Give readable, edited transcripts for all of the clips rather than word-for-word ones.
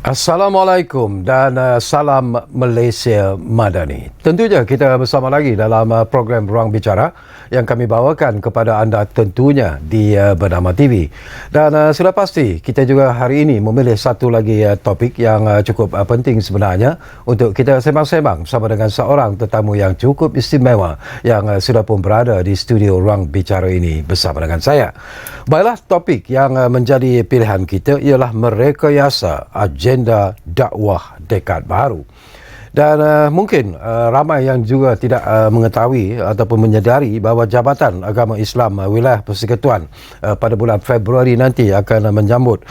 Assalamualaikum dan salam Malaysia Madani. Tentunya kita bersama lagi dalam program Ruang Bicara yang kami bawakan kepada anda tentunya di Bernama TV. Dan sudah pasti kita juga hari ini memilih satu lagi topik yang cukup penting sebenarnya untuk kita sembang-sembang bersama dengan seorang tetamu yang cukup istimewa yang sudah pun berada di studio Ruang Bicara ini bersama dengan saya. Baiklah, topik yang menjadi pilihan kita ialah merekayasa agenda dakwah dekad baru. Dan mungkin ramai yang juga tidak mengetahui ataupun menyedari bahawa Jabatan Agama Islam Wilayah Persekutuan pada bulan Februari nanti akan menyambut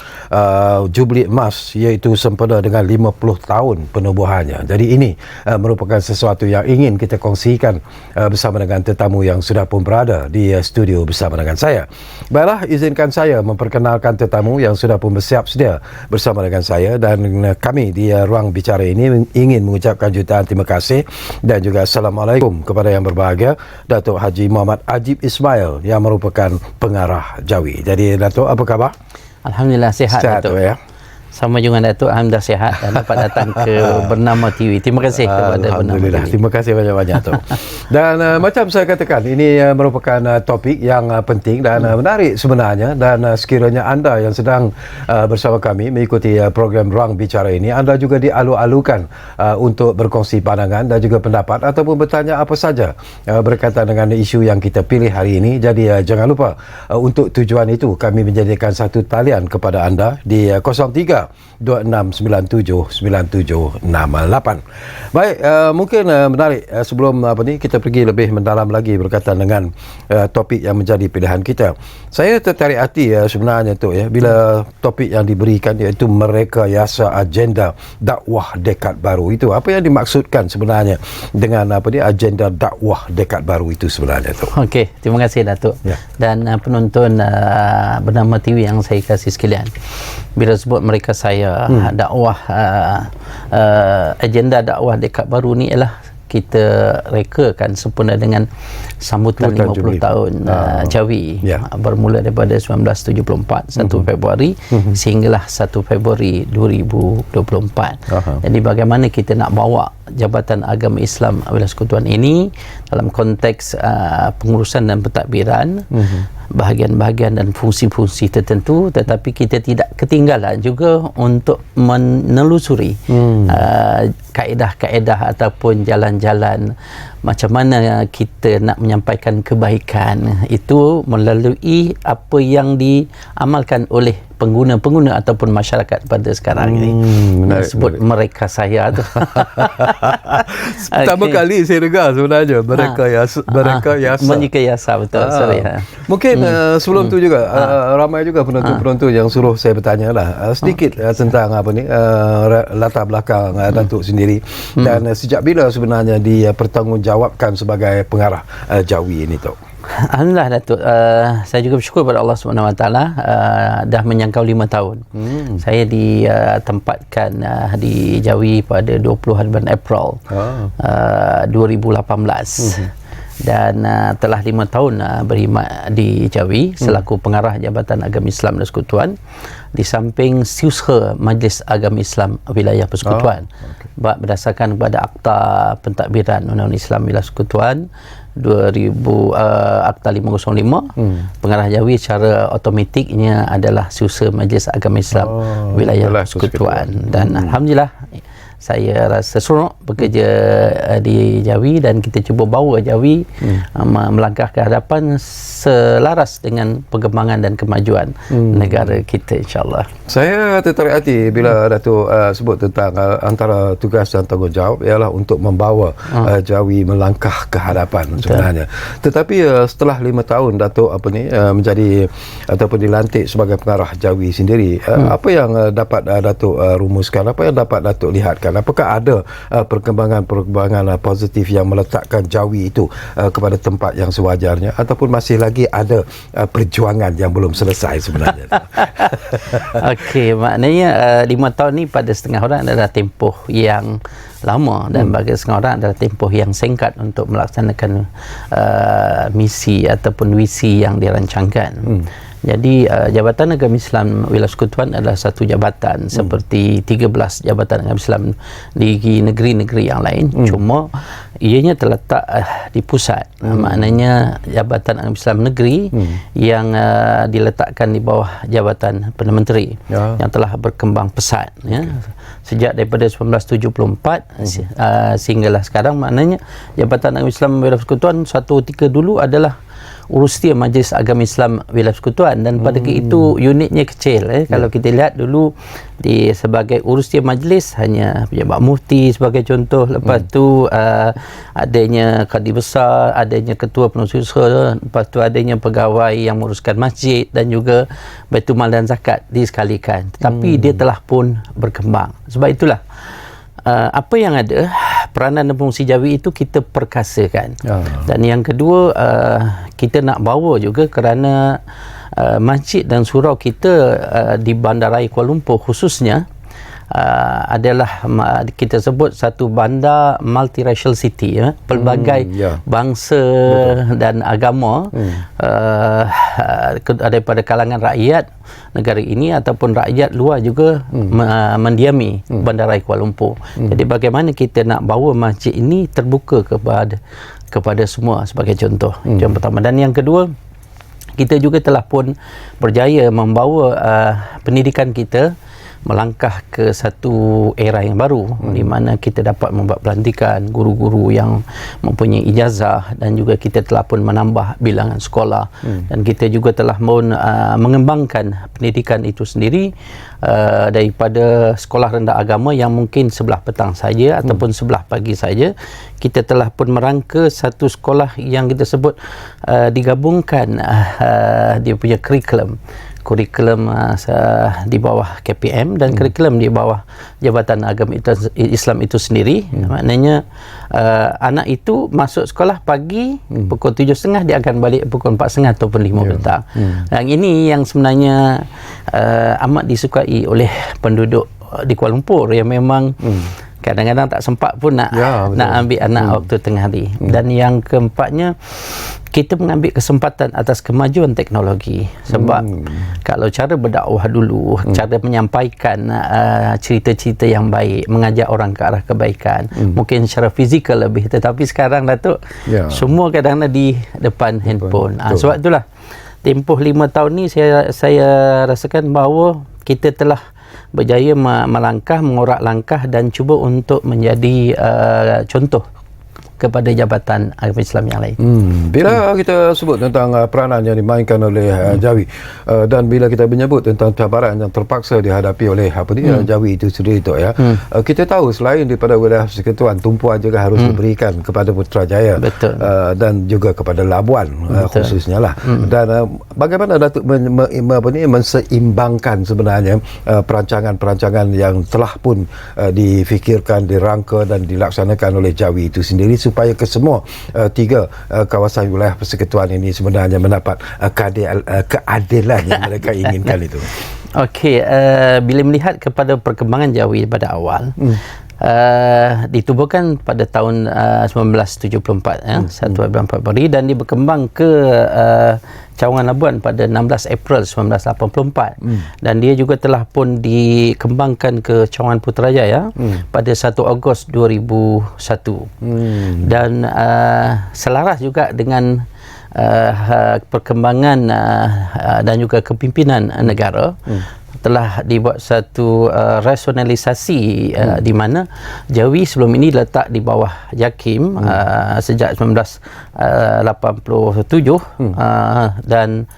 Jubli Emas, iaitu sempena dengan 50 tahun penubuhannya. Jadi ini merupakan sesuatu yang ingin kita kongsikan bersama dengan tetamu yang sudah pun berada di studio bersama dengan saya. Baiklah, izinkan saya memperkenalkan tetamu yang sudah pun bersiap sedia bersama dengan saya, dan kami di Ruang Bicara ini ingin mengucapkan jutaan terima kasih dan juga Assalamualaikum kepada yang berbahagia Datuk Haji Muhammad Ajib Ismail yang merupakan pengarah Jawi. Jadi Datuk, apa khabar? Alhamdulillah sihat Datuk. Ya. Sama juga Datuk, alhamdulillah sihat dan dapat datang ke Bernama TV. Terima kasih kepada Bernama TV. Terima kasih banyak-banyak tu. Dan macam saya katakan, ini merupakan topik yang penting dan menarik sebenarnya, dan sekiranya anda yang sedang bersama kami mengikuti program Ruang Bicara ini, anda juga dialu-alukan untuk berkongsi pandangan dan juga pendapat ataupun bertanya apa saja berkaitan dengan isu yang kita pilih hari ini. Jadi jangan lupa untuk tujuan itu kami menjadikan satu talian kepada anda di 03 26979768. Baik, mungkin menarik sebelum kita pergi lebih mendalam lagi berkaitan dengan topik yang menjadi pilihan kita. Saya tertarik hati sebenarnya tu bila topik yang diberikan iaitu merekayasa agenda dakwah dekad baru. Itu apa yang dimaksudkan sebenarnya dengan agenda dakwah dekad baru itu sebenarnya tu? Okey, terima kasih Datuk. Ya. Dan penonton Bernama TV yang saya kasih sekalian. Bila sebut mereka saya dakwah agenda dakwah dekad baru ni ialah kita rekakan sempena dengan sambutan 50 tahun Jawi, bermula daripada 1974 1 Februari sehinggalah 1 Februari 2024. Jadi bagaimana kita nak bawa Jabatan Agama Islam Wilayah Persekutuan ini dalam konteks pengurusan dan pentadbiran bahagian-bahagian dan fungsi-fungsi tertentu, tetapi kita tidak ketinggalan juga untuk menelusuri kaedah-kaedah ataupun jalan-jalan macam mana kita nak menyampaikan kebaikan itu melalui apa yang diamalkan oleh pengguna-pengguna ataupun masyarakat pada sekarang ini. Sebut mereka saya tu. Pertama kali saya dengar sebenarnya merekayasa betul. Sorry. Mungkin sebelum tu juga ramai juga penonton-penonton yang suruh saya bertanya lah sedikit tentang latar belakang Datuk sendiri dan sejak bila sebenarnya dipertanggungjawabkan sebagai pengarah Jawi ini tu. Alhamdulillah Datuk, saya juga bersyukur kepada Allah SWT, dah menyangkau 5 tahun. Saya ditempatkan di Jawi pada 20 hari bulan April 2018. Dan telah 5 tahun berkhidmat di Jawi selaku pengarah Jabatan Agama Islam dan Persekutuan di samping Siusha Majlis Agama Islam Wilayah Persekutuan. Berdasarkan kepada Akta Pentadbiran Undang-Undang Islam Wilayah Persekutuan 2000 Akta 505, pengarah Jawi secara automatiknya adalah Siusha Majlis Agama Islam Wilayah Persekutuan. Dan alhamdulillah saya rasa seronok bekerja di Jawi dan kita cuba bawa Jawi melangkah ke hadapan selaras dengan perkembangan dan kemajuan negara kita, insyaAllah. Saya tertarik hati bila Datuk sebut tentang antara tugas dan tanggungjawab ialah untuk membawa Jawi melangkah ke hadapan sebenarnya. Tetapi setelah 5 tahun Datuk menjadi ataupun dilantik sebagai pengarah Jawi sendiri, apa yang dapat Datuk rumuskan, apa yang dapat Datuk lihatkan? Apakah ada perkembangan-perkembangan positif yang meletakkan Jawi itu kepada tempat yang sewajarnya, ataupun masih lagi ada perjuangan yang belum selesai sebenarnya? Okey, maknanya 5 tahun ni pada setengah orang adalah tempoh yang lama dan bagi setengah orang adalah tempoh yang singkat untuk melaksanakan misi ataupun visi yang dirancangkan. Jadi Jabatan Agama Islam Wilayah Persekutuan adalah satu jabatan seperti 13 Jabatan Agama Islam di negeri-negeri yang lain. Cuma ianya terletak di pusat. Maknanya Jabatan Agama Islam Negeri yang diletakkan di bawah Jabatan Perdana Menteri yang telah berkembang pesat sejak daripada 1974 sehinggalah sekarang. Maknanya Jabatan Agama Islam Wilayah Persekutuan satu ketika dulu adalah Urustia Majlis Agama Islam Wilayah Persekutuan, dan pada ketika itu unitnya kecil. Kalau kita lihat dulu sebagai Urustia Majlis hanya Pejabat Mufti sebagai contoh, lepas tu adanya Kadi Besar, adanya Ketua Pengurusi Usaha, lepas tu adanya pegawai yang menguruskan masjid dan juga Baitul Mal dan Zakat disekalikan. Tetapi dia telah pun berkembang. Sebab itulah apa yang ada, peranan dan fungsi Jawi itu kita perkasakan. Dan yang kedua, kita nak bawa juga kerana masjid dan surau kita di Bandaraya Kuala Lumpur khususnya adalah kita sebut satu bandar multiracial city, pelbagai bangsa dan agama daripada kalangan rakyat negara ini ataupun rakyat luar juga mendiami Bandaraya Kuala Lumpur. Jadi bagaimana kita nak bawa masjid ini terbuka kepada semua sebagai contoh. Itu yang pertama. Dan yang kedua, kita juga telah pun berjaya membawa pendidikan kita melangkah ke satu era yang baru di mana kita dapat membuat pelantikan guru-guru yang mempunyai ijazah, dan juga kita telah pun menambah bilangan sekolah, dan kita juga telah mengembangkan pendidikan itu sendiri daripada sekolah rendah agama yang mungkin sebelah petang saja ataupun sebelah pagi saja. Kita telah pun merangka satu sekolah yang kita sebut digabungkan dia punya kurikulum di bawah KPM dan kurikulum di bawah Jabatan Agama Islam itu sendiri. Maknanya anak itu masuk sekolah pagi pukul 7.30, dia akan balik pukul 4.30 ataupun 5 petang. Yang ini yang sebenarnya amat disukai oleh penduduk di Kuala Lumpur yang memang kadang-kadang tak sempat pun nak ambil anak waktu tengah hari. Dan yang keempatnya, kita mengambil kesempatan atas kemajuan teknologi. Sebab kalau cara berdakwah dulu, cara menyampaikan cerita-cerita yang baik, mengajak orang ke arah kebaikan, mungkin secara fizikal lebih, tetapi sekarang Datuk semua kadang-kadang di depan handphone. Sebab itulah tempoh 5 tahun ni saya rasakan bahawa kita telah berjaya melangkah, mengorak langkah dan cuba untuk menjadi contoh kepada Jabatan Agama Islam yang lain. Bila kita sebut tentang peranan yang dimainkan oleh Jawi, dan bila kita menyebut tentang cabaran yang terpaksa dihadapi oleh Jawi itu sendiri tu kita tahu selain daripada wilayah persekutuan, tumpuan juga harus diberikan kepada Putrajaya dan juga kepada Labuan khususnya lah. Dan bagaimana Datuk menseimbangkan sebenarnya perancangan-perancangan yang telah pun difikirkan, dirangka dan dilaksanakan oleh Jawi itu sendiri supaya kesemua tiga kawasan wilayah persekutuan ini sebenarnya mendapat keadilan yang mereka inginkan itu. Okey, bila melihat kepada perkembangan Jawi pada awal, ditubuhkan pada tahun 1974 1 Februari dan dia berkembang ke Cawangan Labuan pada 16 April 1984 dan dia juga telah pun dikembangkan ke Cawangan Putrajaya pada 1 Ogos 2001 dan selaras juga dengan perkembangan dan juga kepimpinan negara telah dibuat satu rasionalisasi di mana Jawi sebelum ini letak di bawah JAKIM sejak 1987 dan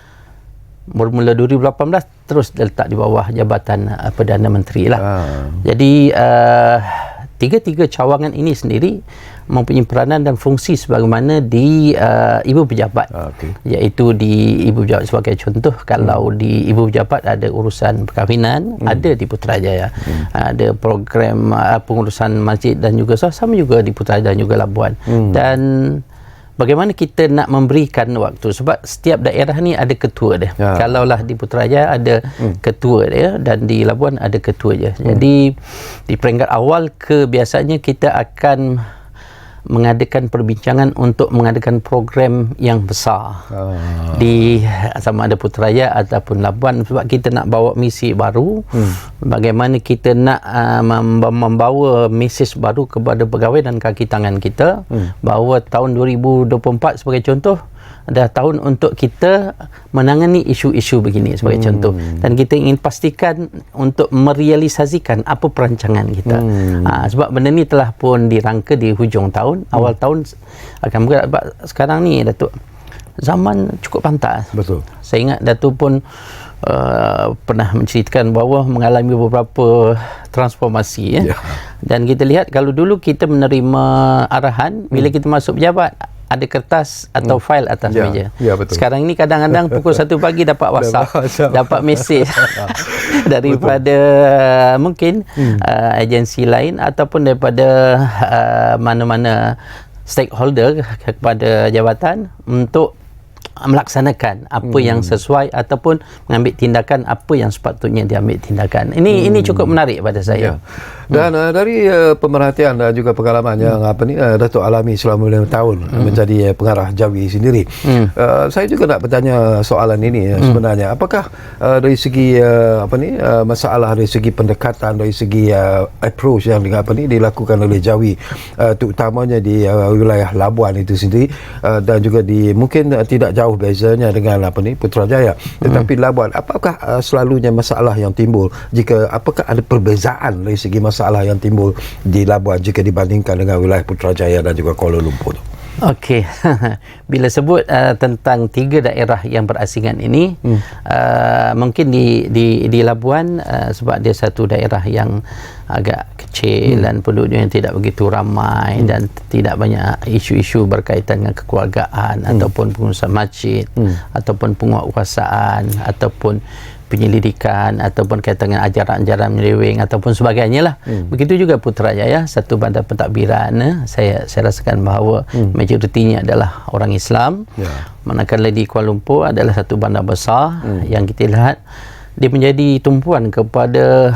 bermula 2018 terus letak di bawah Jabatan Perdana Menteri lah. Jadi tiga-tiga cawangan ini sendiri mempunyai peranan dan fungsi sebagaimana di ibu pejabat, iaitu di ibu pejabat sebagai contoh. Kalau di ibu pejabat ada urusan perkahwinan, ada di Putrajaya, ada program pengurusan masjid dan juga sama juga di Putrajaya dan juga Labuan. Dan bagaimana kita nak memberikan waktu, sebab setiap daerah ni ada ketua dia. Kalaulah di Putrajaya ada ketua dia dan di Labuan ada ketua dia. Jadi di peringkat awal biasanya kita akan mengadakan perbincangan untuk mengadakan program yang besar di sama ada Putrajaya ataupun Labuan, sebab kita nak bawa misi baru, bagaimana kita nak membawa mesej baru kepada pegawai dan kaki tangan kita, bahawa tahun 2024 sebagai contoh adalah tahun untuk kita menangani isu-isu begini sebagai contoh, dan kita ingin pastikan untuk merealisasikan apa perancangan kita. Sebab benda ni telah pun dirangka di hujung tahun, awal tahun akan bergerak. Sekarang ni Datuk, zaman cukup pantas. Betul. Saya ingat Datuk pun pernah menceritakan bahawa mengalami beberapa transformasi dan kita lihat kalau dulu kita menerima arahan bila kita masuk pejabat, ada kertas atau fail atas meja. Betul. Sekarang ini kadang-kadang pukul 1 pagi dapat WhatsApp, dapat mesej daripada mungkin agensi lain ataupun daripada mana-mana stakeholder kepada jabatan untuk melaksanakan apa yang sesuai ataupun mengambil tindakan apa yang sepatutnya diambil tindakan. Ini cukup menarik pada saya. Dan dari pemerhatian dan juga pengalaman yang Datuk alami selama 5 tahun menjadi pengarah Jawi sendiri, saya juga nak bertanya soalan ini sebenarnya, apakah dari segi masalah dari segi pendekatan, dari segi approach yang dilakukan oleh Jawi, terutamanya di wilayah Labuan itu sendiri, dan juga di mungkin tidak jauh bezanya dengan Putrajaya, tetapi Labuan, apakah selalunya masalah yang timbul, apakah ada perbezaan dari segi masalah yang timbul di Labuan jika dibandingkan dengan wilayah Putrajaya dan juga Kuala Lumpur? Okey, bila sebut tentang 3 daerah yang berasingan ini, mungkin di Labuan, sebab dia satu daerah yang agak kecil dan penduduknya yang tidak begitu ramai dan tidak banyak isu-isu berkaitan dengan kekeluargaan ataupun pengurusan masjid ataupun penguatkuasaan ataupun penyelidikan ataupun kaitan dengan ajaran-ajaran menyeleweng ataupun sebagainya lah. Begitu juga Putrajaya, satu bandar pentadbiran, saya rasakan bahawa majoritinya adalah orang Islam. Manakala di Kuala Lumpur adalah satu bandar besar yang kita lihat dia menjadi tumpuan kepada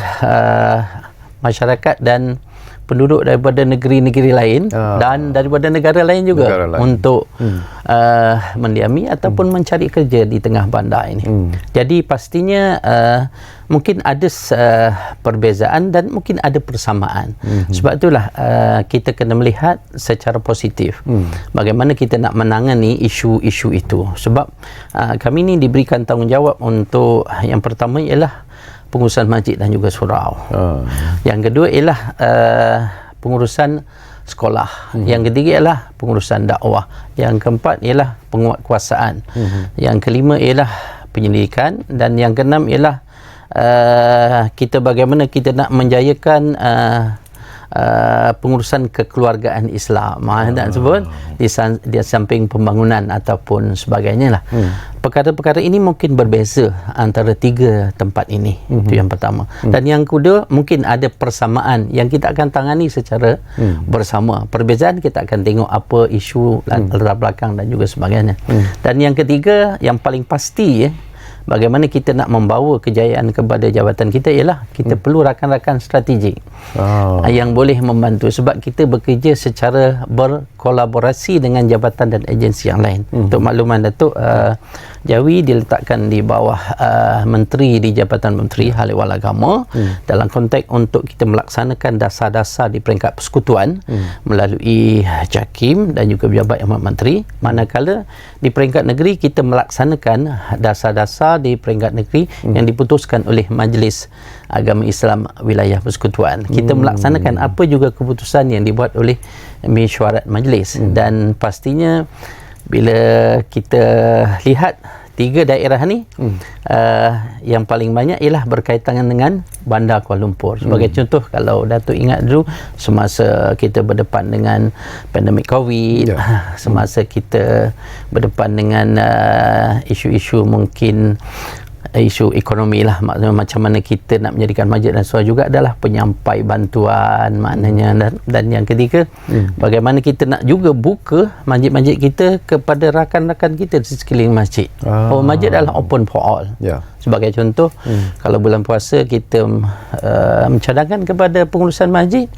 masyarakat dan penduduk daripada negeri-negeri lain dan daripada negara lain juga untuk mendiami ataupun mencari kerja di tengah bandar ini. Jadi pastinya mungkin ada perbezaan dan mungkin ada persamaan. Sebab itulah kita kena melihat secara positif bagaimana kita nak menangani isu-isu itu. Sebab kami ni diberikan tanggungjawab untuk yang pertama ialah pengurusan masjid dan juga surau. Yang kedua ialah pengurusan sekolah. Yang ketiga ialah pengurusan dakwah. Yang keempat ialah penguatkuasaan. Yang kelima ialah penyelidikan, dan yang keenam ialah kita bagaimana kita nak menjayakan pengurusan kekeluargaan Islam, nak sebut di samping pembangunan ataupun sebagainya lah. Perkara-perkara ini mungkin berbeza antara 3 tempat ini. Itu yang pertama. Dan yang kedua, mungkin ada persamaan yang kita akan tangani secara bersama. Perbezaan kita akan tengok apa isu latar belakang dan juga sebagainya. Dan yang ketiga, yang paling pasti bagaimana kita nak membawa kejayaan kepada jabatan kita ialah kita perlu rakan-rakan strategik yang boleh membantu, sebab kita bekerja secara berkolaborasi dengan jabatan dan agensi yang lain. Untuk makluman Datuk, Jawi diletakkan di bawah menteri di Jabatan Menteri Hal Ehwal Agama dalam konteks untuk kita melaksanakan dasar-dasar di peringkat persekutuan melalui JAKIM dan juga Pejabat Yang Menteri, manakala di peringkat negeri kita melaksanakan dasar-dasar di peringkat negeri yang diputuskan oleh Majlis Agama Islam Wilayah Persekutuan. Kita melaksanakan apa juga keputusan yang dibuat oleh mesyuarat majlis. Dan pastinya bila kita lihat 3 daerah ni, yang paling banyak ialah berkaitan dengan Bandar Kuala Lumpur. Sebagai contoh, kalau Datuk ingat dulu semasa kita berdepan dengan pandemik COVID, semasa kita berdepan dengan isu-isu mungkin isu ekonomi lah, maknanya macam mana kita nak menjadikan masjid dan surau juga adalah penyampai bantuan maknanya. Dan yang ketiga, bagaimana kita nak juga buka masjid-masjid kita kepada rakan-rakan kita di sekeliling masjid. Masjid adalah open for all. Sebagai contoh, kalau bulan puasa kita mencadangkan kepada pengurusan masjid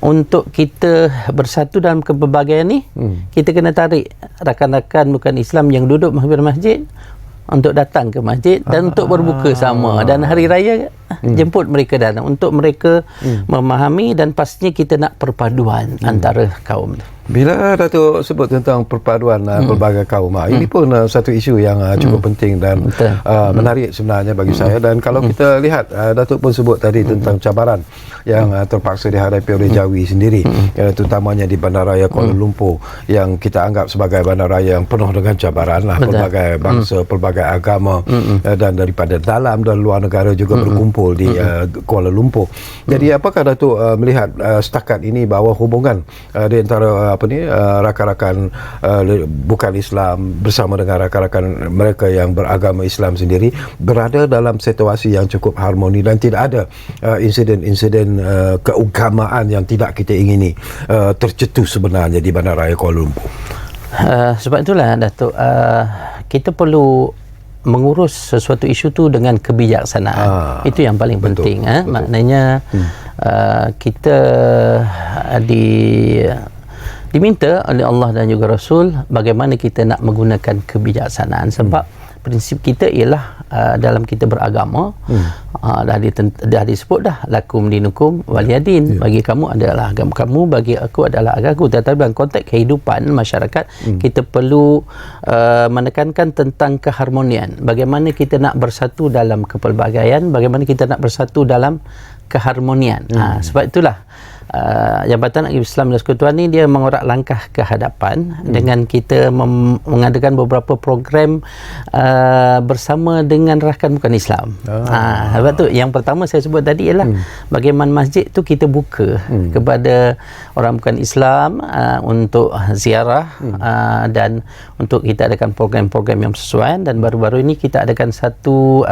untuk kita bersatu dalam kepelbagaian ni, kita kena tarik rakan-rakan bukan Islam yang duduk mampir masjid untuk datang ke masjid dan untuk berbuka sama, dan hari raya jemput mereka datang untuk mereka memahami, dan pastinya kita nak perpaduan antara kaum tu. Bila Datuk sebut tentang perpaduan pelbagai kaum, ini pun satu isu yang cukup penting dan menarik sebenarnya bagi saya. Dan kalau kita lihat, Datuk pun sebut tadi tentang cabaran yang terpaksa dihadapi oleh Jawi sendiri, terutamanya di Bandaraya Kuala Lumpur, yang kita anggap sebagai bandaraya yang penuh dengan cabaran lah. Pelbagai bangsa, pelbagai agama, dan daripada dalam dan luar negara juga berkumpul di Kuala Lumpur. Jadi apakah Datuk melihat setakat ini bahawa hubungan di antara rakan-rakan bukan Islam bersama dengan rakan-rakan mereka yang beragama Islam sendiri berada dalam situasi yang cukup harmoni, dan tidak ada insiden-insiden keagamaan yang tidak kita ingini tercetus sebenarnya di Bandaraya Kuala Lumpur? Sebab itulah Datuk, kita perlu mengurus sesuatu isu tu dengan kebijaksanaan. Itu yang paling penting. Betul. Maknanya kita diminta oleh Allah dan juga Rasul bagaimana kita nak menggunakan kebijaksanaan, sebab prinsip kita ialah dalam kita beragama, dah disebut dah, lakum dinukum waliyadin, bagi kamu adalah agama kamu, bagi aku adalah agamaku. Tetapi dalam konteks kehidupan masyarakat, kita perlu menekankan tentang keharmonian, bagaimana kita nak bersatu dalam kepelbagaian, bagaimana kita nak bersatu dalam keharmonian. Sebab itulah Jabatan Islam dan Persekutuan ni dia mengorak langkah ke hadapan dengan kita mengadakan beberapa program bersama dengan rakan bukan Islam. Sebab tu yang pertama saya sebut tadi ialah bagaimana masjid tu kita buka kepada orang bukan Islam untuk ziarah, dan untuk kita adakan program-program yang sesuai. Dan baru-baru ini kita adakan satu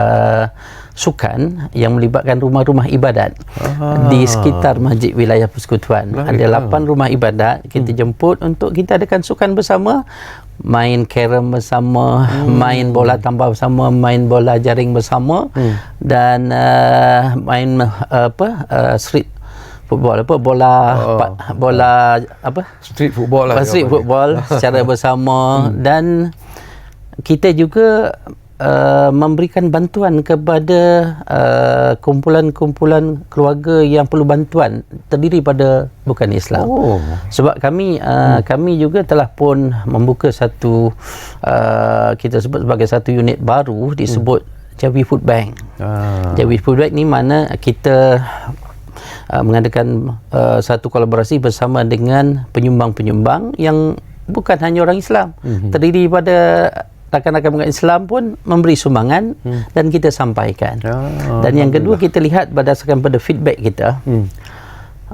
sukan yang melibatkan rumah-rumah ibadat di sekitar masjid wilayah Persekutuan. Ada 8 rumah ibadat kita jemput untuk kita adakan sukan bersama, main carom bersama, main bola tampar bersama, main bola jaring bersama, dan main street football, bola street football lah, street football secara bersama. Dan kita juga memberikan bantuan kepada kumpulan-kumpulan keluarga yang perlu bantuan terdiri pada bukan Islam. Sebab kami juga telah pun membuka satu kita sebut sebagai satu unit baru disebut Jawi Food Bank. Jawi Food Bank ni mana kita mengadakan satu kolaborasi bersama dengan penyumbang-penyumbang yang bukan hanya orang Islam, terdiri pada rakan-rakan bukan Islam pun memberi sumbangan dan kita sampaikan. Dan yang kedua, kita lihat berdasarkan pada feedback kita,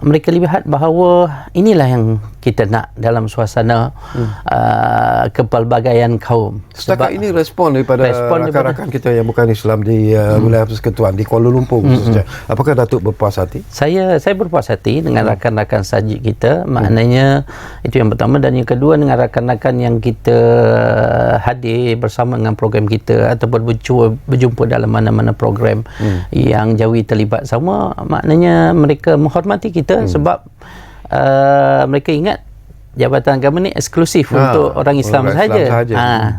mereka lihat bahawa inilah yang kita nak dalam suasana kepelbagaian kaum. Setakat ini respon daripada rakan-rakan kita yang bukan Islam di wilayah Persekutuan di Kuala Lumpur khususnya, apakah Datuk berpuas hati? Saya berpuas hati dengan rakan-rakan sajid kita. Maknanya itu yang pertama. Dan yang kedua, dengan rakan-rakan yang kita hadir bersama dengan program kita ataupun berjumpa dalam mana-mana program yang Jawi terlibat sama, maknanya mereka menghormati kita sebab mereka ingat jabatan agama ni eksklusif untuk orang Islam sahaja.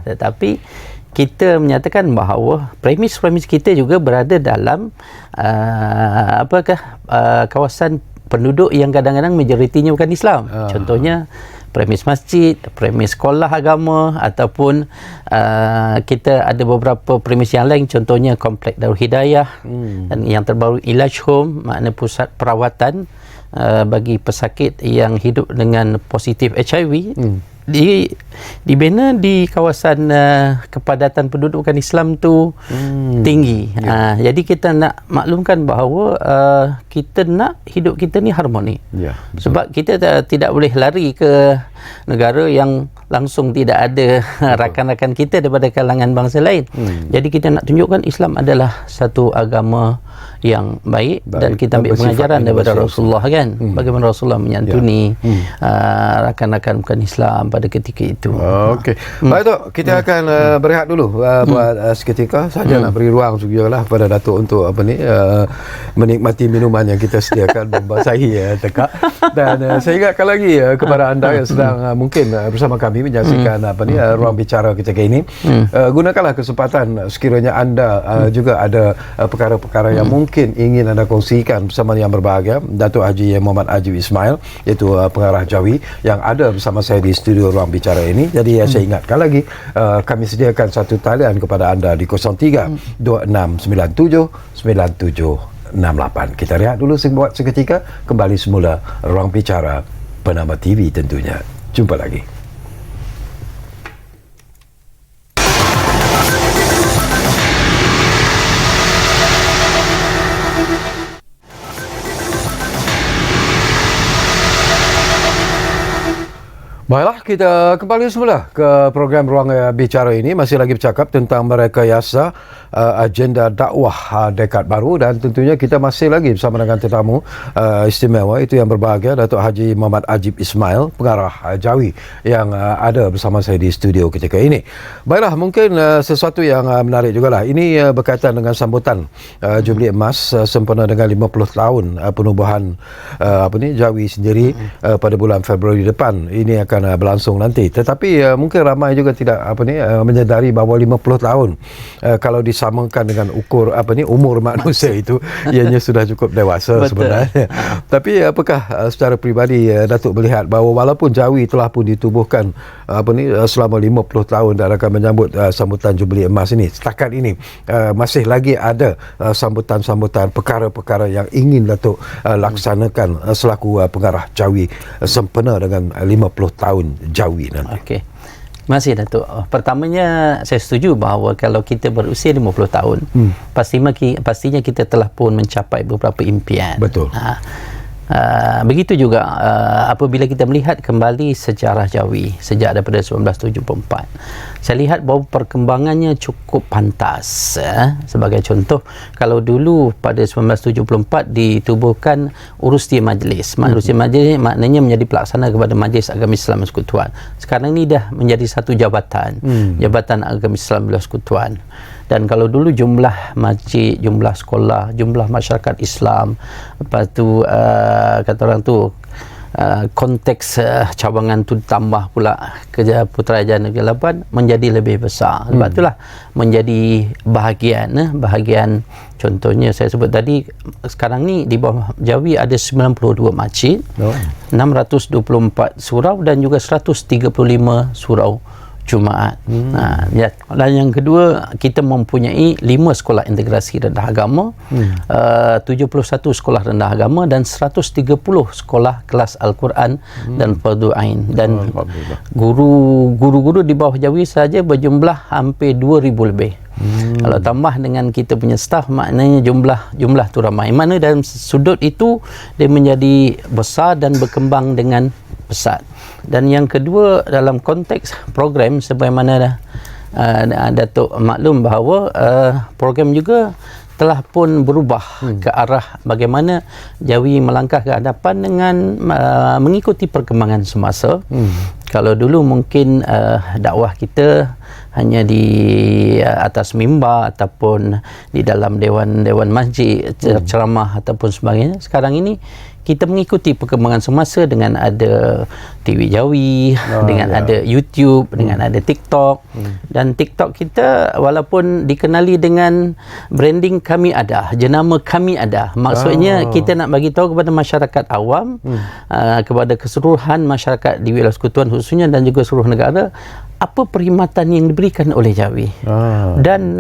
Tetapi kita menyatakan bahawa premis kita juga berada dalam kawasan penduduk yang kadang-kadang majoritinya bukan Islam. Contohnya premis masjid, premis sekolah agama, ataupun kita ada beberapa premis yang lain, contohnya komplek Darul Hidayah, dan yang terbaru Ilaj Home, makna pusat perawatan bagi pesakit yang hidup dengan positif HIV. Dibina di kawasan kepadatan penduduk bukan Islam tu tinggi. Jadi kita nak maklumkan bahawa kita nak hidup kita ni harmoni. Sebab kita tidak boleh lari ke negara yang langsung tidak ada rakan-rakan kita daripada kalangan bangsa lain. Jadi kita nak tunjukkan Islam adalah satu agama yang baik dan kita ambil pengajaran daripada Rasulullah kan, bagaimana Rasulullah menyantuni rakan-rakan bukan Islam pada ketika itu. Okey. Baik Tok, kita akan berehat dulu buat seketika saja, nak beri ruang jugalah kepada Datuk untuk menikmati minuman yang kita sediakan membasahi tekak. Dan saya ingatkan lagi kepada anda yang sedang mungkin bersama kami menyaksikan ruang bicara ketika ini, gunakanlah kesempatan sekiranya anda juga ada perkara-perkara yang mungkin ingin anda kongsikan bersama yang berbahagia Datuk Haji Muhammad Ajib Ismail, iaitu pengarah Jawi yang ada bersama saya di studio ruang bicara ini. Jadi saya ingatkan lagi, kami sediakan satu talian kepada anda di 03 2697 9768. Kita rehat dulu buat seketika, kembali semula ruang bicara Bernama TV tentunya. Jumpa lagi. Baiklah, kita kembali semula ke program Ruang Bicara ini. Masih lagi bercakap tentang merekayasa agenda dakwah dekad baru, dan tentunya kita masih lagi bersama dengan tetamu istimewa itu yang berbahagia Datuk Haji Muhammad Ajib Ismail, pengarah Jawi yang ada bersama saya di studio ketika ini. Baiklah, mungkin sesuatu yang menarik jugalah. Ini berkaitan dengan sambutan Jubli Emas sempena dengan 50 tahun penubuhan Jawi sendiri pada bulan Februari depan. Ini akan berlangsung nanti. Tetapi mungkin ramai juga tidak menyedari bahawa 50 tahun kalau disamakan dengan umur manusia itu ianya sudah cukup dewasa sebenarnya. Tapi apakah secara peribadi Datuk melihat bahawa walaupun Jawi telah pun ditubuhkan selama 50 tahun dan akan menyambut sambutan Jubli Emas ini, setakat ini masih lagi ada sambutan-sambutan perkara-perkara yang ingin Datuk laksanakan selaku pengarah Jawi sempena dengan 50 tahun Jawi nanti. Okey. Terima kasih Datuk. Pertamanya saya setuju bahawa kalau kita berusia 50 tahun, pastinya kita telah pun mencapai beberapa impian. Betul. Begitu juga apabila kita melihat kembali sejarah Jawi sejak daripada 1974, saya lihat bahawa perkembangannya cukup pantas. Sebagai contoh, kalau dulu pada 1974 ditubuhkan Urusti Majlis. Urusti Majlis maknanya menjadi pelaksana kepada Majlis Agama Islam Persekutuan. Sekarang ini dah menjadi satu jabatan, Jabatan Agama Islam Persekutuan. Dan kalau dulu jumlah masjid, jumlah sekolah, jumlah masyarakat Islam, lepas tu kata orang tu konteks cawangan tu tambah pula kerja Putrajaya Negeri Labuan menjadi lebih besar. Sebab itulah menjadi bahagian contohnya saya sebut tadi, sekarang ni di bawah Jawi ada 92 masjid, 624 surau dan juga 135 surau Jumaat. Dan yang kedua, kita mempunyai 5 sekolah integrasi rendah agama, 71 sekolah rendah agama dan 130 sekolah kelas Al-Quran dan Fardu Ain. Dan guru-guru di bawah Jawi saja berjumlah hampir 2,000 lebih. Kalau tambah dengan kita punya staf, maknanya jumlah tu ramai. Mana dalam sudut itu dia menjadi besar dan berkembang dengan pesat. Dan yang kedua, dalam konteks program, sebagaimana Datuk maklum bahawa program juga telah pun berubah ke arah bagaimana Jawi melangkah ke hadapan dengan mengikuti perkembangan semasa. Kalau dulu mungkin dakwah kita hanya di atas mimbar ataupun di dalam dewan masjid, ceramah ataupun sebagainya. Sekarang ini kita mengikuti perkembangan semasa dengan ada TV Jawi, dengan ada YouTube, dengan ada TikTok. Dan TikTok kita walaupun dikenali dengan branding kami ada, jenama kami ada. Maksudnya kita nak bagi tahu kepada masyarakat awam, kepada keseluruhan masyarakat di wilayah Persekutuan khususnya dan juga seluruh negara, apa perkhidmatan yang diberikan oleh Jawi. Dan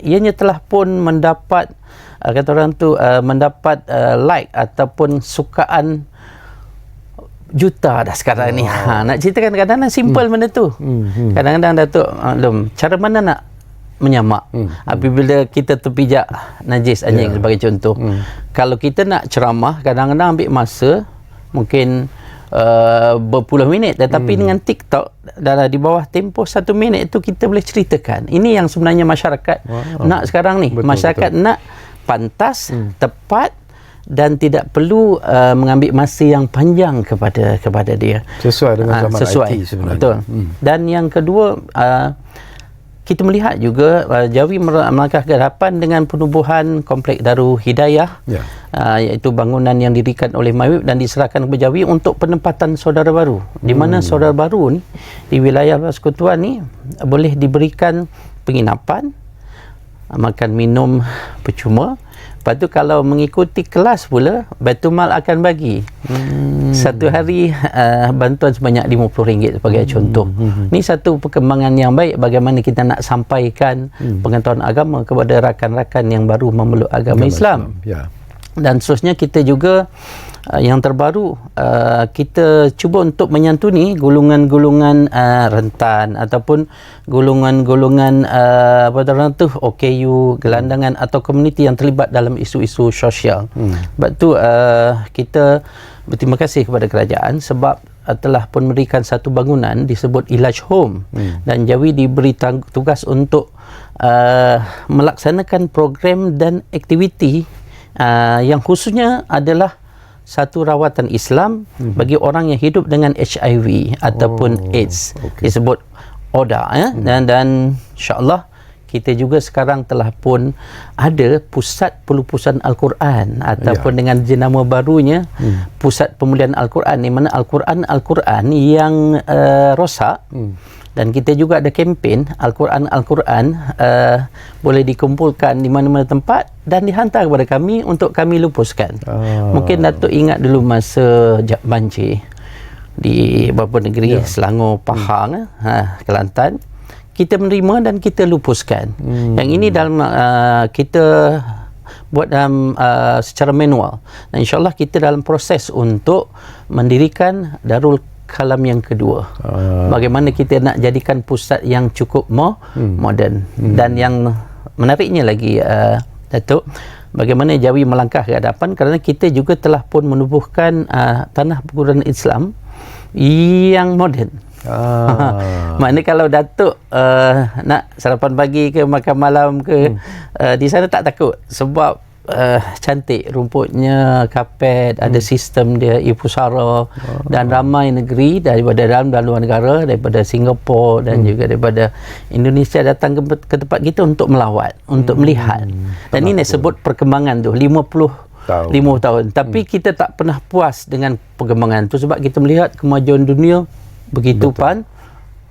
ianya telah pun mendapat kata orang tu mendapat like ataupun sukaan juta dah sekarang ni. Nak ceritakan kadang-kadang simple benda tu. Kadang-kadang Datuk cara mana nak menyamak apabila kita terpijak najis anjing sebagai contoh. Kalau kita nak ceramah, kadang-kadang ambil masa mungkin berpuluh minit, tetapi dengan TikTok dalam di bawah tempoh 1 minit itu kita boleh ceritakan. Ini yang sebenarnya masyarakat nak sekarang ni. Masyarakat nak pantas, tepat dan tidak perlu mengambil masa yang panjang kepada dia. Sesuai dengan zaman sesuai. IT sebenarnya. Betul. Dan yang kedua, kita melihat juga Jawi melangkah ke hadapan dengan penubuhan Kompleks Darul Hidayah, iaitu bangunan yang didirikan oleh MyWeb dan diserahkan kepada Jawi untuk penempatan saudara baru. Di mana saudara baru ni di wilayah persekutuan ni boleh diberikan penginapan, makan minum percuma. Lepas tu kalau mengikuti kelas pula, Baitul Mal akan bagi satu hari bantuan sebanyak RM50 sebagai contoh. Ini satu perkembangan yang baik bagaimana kita nak sampaikan pengetahuan agama kepada rakan-rakan yang baru memeluk agama Islam. Dan seterusnya kita juga yang terbaru kita cuba untuk menyantuni golongan-golongan rentan ataupun golongan-golongan OKU, gelandangan atau komuniti yang terlibat dalam isu-isu sosial. Sebab tu kita berterima kasih kepada kerajaan sebab telah pun memberikan satu bangunan disebut Ilaj Home, dan Jawi diberi tugas untuk melaksanakan program dan aktiviti yang khususnya adalah satu rawatan Islam bagi orang yang hidup dengan HIV ataupun AIDS, disebut ODA dan insya-Allah kita juga sekarang telah pun ada pusat pelupusan Al-Quran ataupun dengan jenama barunya Pusat Pemulihan Al-Quran, di mana Al-Quran yang rosak. Dan kita juga ada kempen Al-Quran boleh dikumpulkan di mana-mana tempat dan dihantar kepada kami untuk kami lupuskan. Mungkin Datuk ingat dulu masa banjir di beberapa negeri, Selangor, Pahang, Kelantan, kita menerima dan kita lupuskan. Yang ini dalam kita buat dalam secara manual, dan insyaAllah kita dalam proses untuk mendirikan Darul Kalam yang kedua. Bagaimana kita nak jadikan pusat yang cukup moden. Dan yang menariknya lagi Datuk, bagaimana Jawi melangkah ke hadapan kerana kita juga telah pun menubuhkan tanah perguruan Islam yang moden. Maknanya kalau Datuk nak sarapan pagi ke makan malam ke di sana tak takut sebab cantik rumputnya, kapet, ada sistem dia Ipusara, dan ramai negeri daripada dalam dan luar negara, daripada Singapura dan juga daripada Indonesia datang ke tempat kita untuk melawat, untuk melihat. Dan ini sebut perkembangan tu 50 tahun. Tapi kita tak pernah puas dengan perkembangan tu sebab kita melihat kemajuan dunia begitu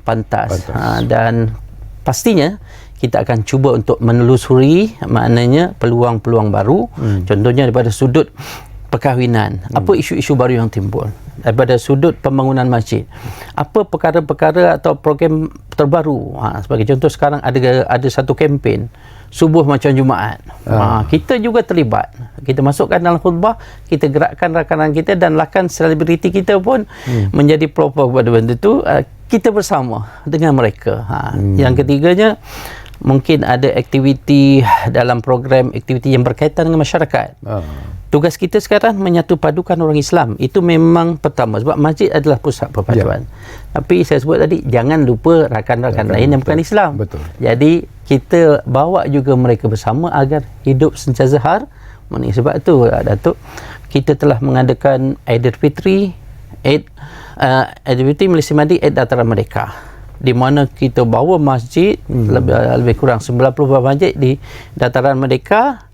pantas. Dan pastinya kita akan cuba untuk menelusuri maknanya peluang-peluang baru. Contohnya daripada sudut perkahwinan, apa isu-isu baru yang timbul, daripada sudut pembangunan masjid, apa perkara-perkara atau program terbaru. Sebagai contoh sekarang ada satu kempen subuh macam Jumaat. Kita juga terlibat, kita masukkan dalam khutbah, kita gerakkan rakan-rakan kita dan rakan selebriti kita pun menjadi pelopor kepada benda itu. Kita bersama dengan mereka. Yang ketiganya, mungkin ada aktiviti dalam program aktiviti yang berkaitan dengan masyarakat. Tugas kita sekarang menyatu padukan orang Islam. Itu memang pertama sebab masjid adalah pusat perpaduan. Tapi saya sebut tadi, jangan lupa rakan-rakan lain yang bukan Islam. Jadi kita bawa juga mereka bersama agar hidup sentiasa harmoni. Sebab itu Datuk, kita telah mengadakan Aidilfitri, Aidilfitri Malaysia Madin, Aid Dataran Merdeka, di mana kita bawa masjid lebih kurang 90 buah masjid di Dataran Merdeka.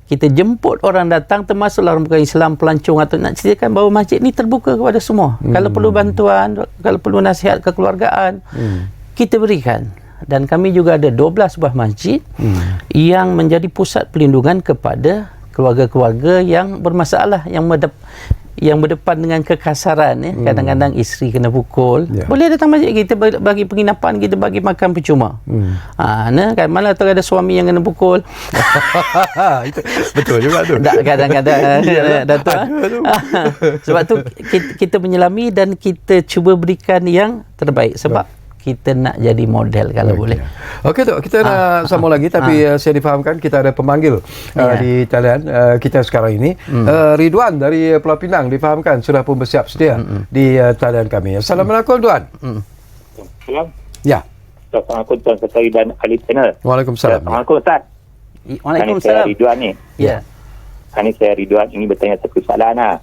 Kita jemput orang datang, termasuk orang bukan Islam, pelancong, atau nak ceritakan bahawa masjid ni terbuka kepada semua. Kalau perlu bantuan, kalau perlu nasihat kekeluargaan, kita berikan. Dan kami juga ada 12 buah masjid yang menjadi pusat perlindungan kepada keluarga-keluarga yang bermasalah, yang berdepan dengan kekasaran. Kadang-kadang isteri kena pukul, boleh datang masjid, kita bagi penginapan, kita bagi makan percuma. Kan malah ada suami yang kena pukul. Betul juga tu. Kadang-kadang Datuk. Sebab tu kita menyelami dan kita cuba berikan yang terbaik. Sebab kita nak jadi model kalau boleh. Okey Tok, kita nak sambung lagi tapi saya difahamkan kita ada pemanggil di talian kita sekarang ini. Ridwan dari Pulau Pinang difahamkan sudah pun bersiap sedia di talian kami. Assalamualaikum Tuan. Salam. Ya. Assalamualaikum Tuan Sekretari dan ahli panel. Waalaikumsalam. Assalamualaikum Ustaz. Waalaikumsalam. Saya Ridwan ni. Ya. Saya Ridwan ini bertanya satu soalan lah.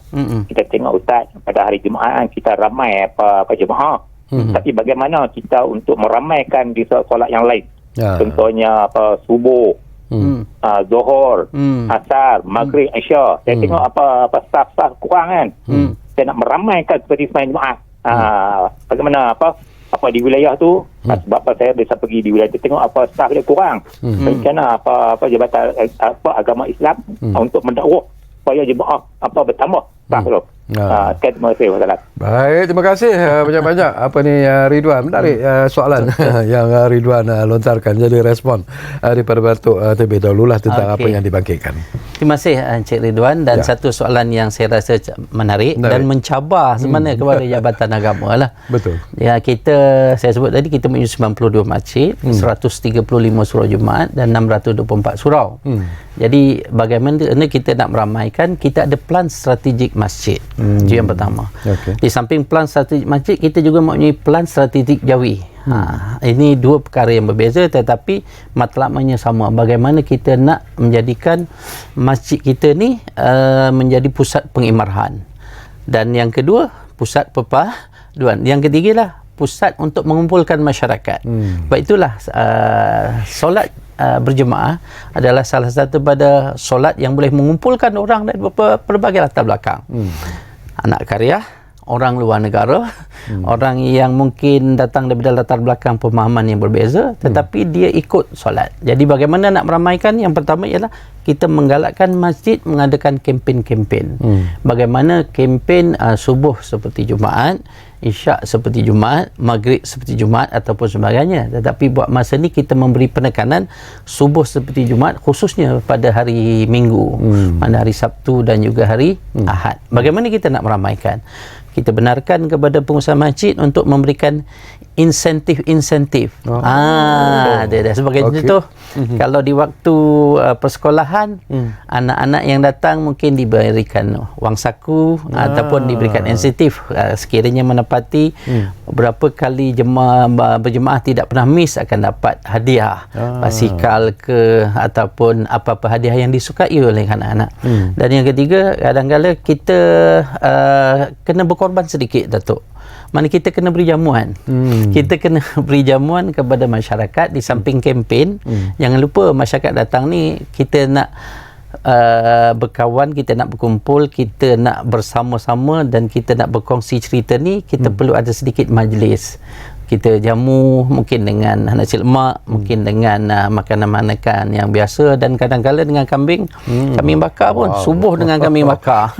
Kita tengok Ustaz pada hari Jumaat kita ramai apa jemaah. Tapi bagaimana kita untuk meramaikan di solat yang lain? Contohnya apa subuh, Zuhur, Asar, Maghrib, Isya. Saya tengok apa staff kurang kan. Saya nak meramaikan seperti semain Jumaat. Bagaimana apa di wilayah tu, sebab apa saya bisa pergi di wilayah tu tengok apa staff dia kurang. Rencana apa jabatan agama Islam untuk mendakwah supaya jemaah bertambah staff tu. Terima kasih. Baik, terima kasih banyak-banyak. Apa ni Ridwan, menarik soalan yang Ridwan lontarkan, jadi respon daripada Datuk terlebih dahululah tentang apa yang dibangkitkan. Terima kasih Encik Ridwan, dan satu soalan yang saya rasa menarik dan mencabar sebenarnya kepada Jabatan Agama lah. Betul. Ya, saya sebut tadi kita punya 92 masjid, 135 surau Jumaat dan 624 surau. Jadi bagaimana kita nak meramaikan, kita ada plan strategik masjid. Itu yang pertama. Di samping plan strategik masjid, kita juga mempunyai plan strategik jawi. Ini dua perkara yang berbeza tetapi matlamatnya sama. Bagaimana kita nak menjadikan masjid kita ni menjadi pusat pengimarahan. Dan yang kedua, pusat perpaduan. Yang ketiga lah, pusat untuk mengumpulkan masyarakat. Sebab itulah solat berjemaah adalah salah satu pada solat yang boleh mengumpulkan orang dari berbagai latar belakang. Anak karya, orang luar negara, orang yang mungkin datang daripada latar belakang pemahaman yang berbeza, tetapi dia ikut solat. Jadi bagaimana nak meramaikan? Yang pertama ialah kita menggalakkan masjid mengadakan kempen-kempen. Bagaimana kempen subuh seperti Jumaat, Isyak seperti Jumaat, Maghrib seperti Jumaat ataupun sebagainya. Tetapi buat masa ni kita memberi penekanan subuh seperti Jumaat, khususnya pada hari Minggu, pada hari Sabtu dan juga hari Ahad. Bagaimana kita nak meramaikan? Kita benarkan kepada pengusaha masjid untuk memberikan insentif-insentif. Dia sebagai contoh, kalau di waktu persekolahan, anak-anak yang datang mungkin diberikan wang saku ataupun diberikan insentif sekiranya menepati berapa kali berjemaah tidak pernah miss akan dapat hadiah, basikal ke ataupun apa-apa hadiah yang disukai oleh anak-anak. Dan yang ketiga, kadang-kadang kita kena berkorban sedikit, Datuk. Mana kita kena beri jamuan. Kita kena beri jamuan kepada masyarakat di samping kempen. Jangan lupa masyarakat datang ni, kita nak berkawan, kita nak berkumpul, kita nak bersama-sama dan kita nak berkongsi cerita ni, kita perlu ada sedikit majlis. Kita jamu mungkin dengan nasi lemak, mungkin dengan makanan-makanan yang biasa, dan kadang-kadang dengan kambing bakar pun. Subuh dengan kambing bakar.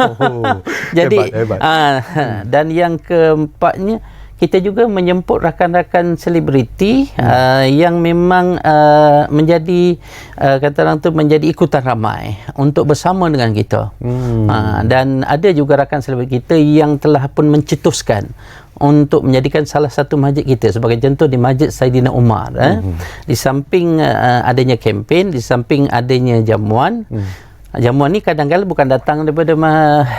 Jadi hebat. Dan yang keempatnya, kita juga menjemput rakan-rakan selebriti yang memang menjadi kata orang tu menjadi ikutan ramai untuk bersama dengan kita. Dan ada juga rakan selebriti kita yang telah pun mencetuskan untuk menjadikan salah satu masjid kita sebagai contoh di Masjid Saidina Umar. Di samping adanya kempen, di samping adanya jamuan, jamuan ni kadang-kadang bukan datang daripada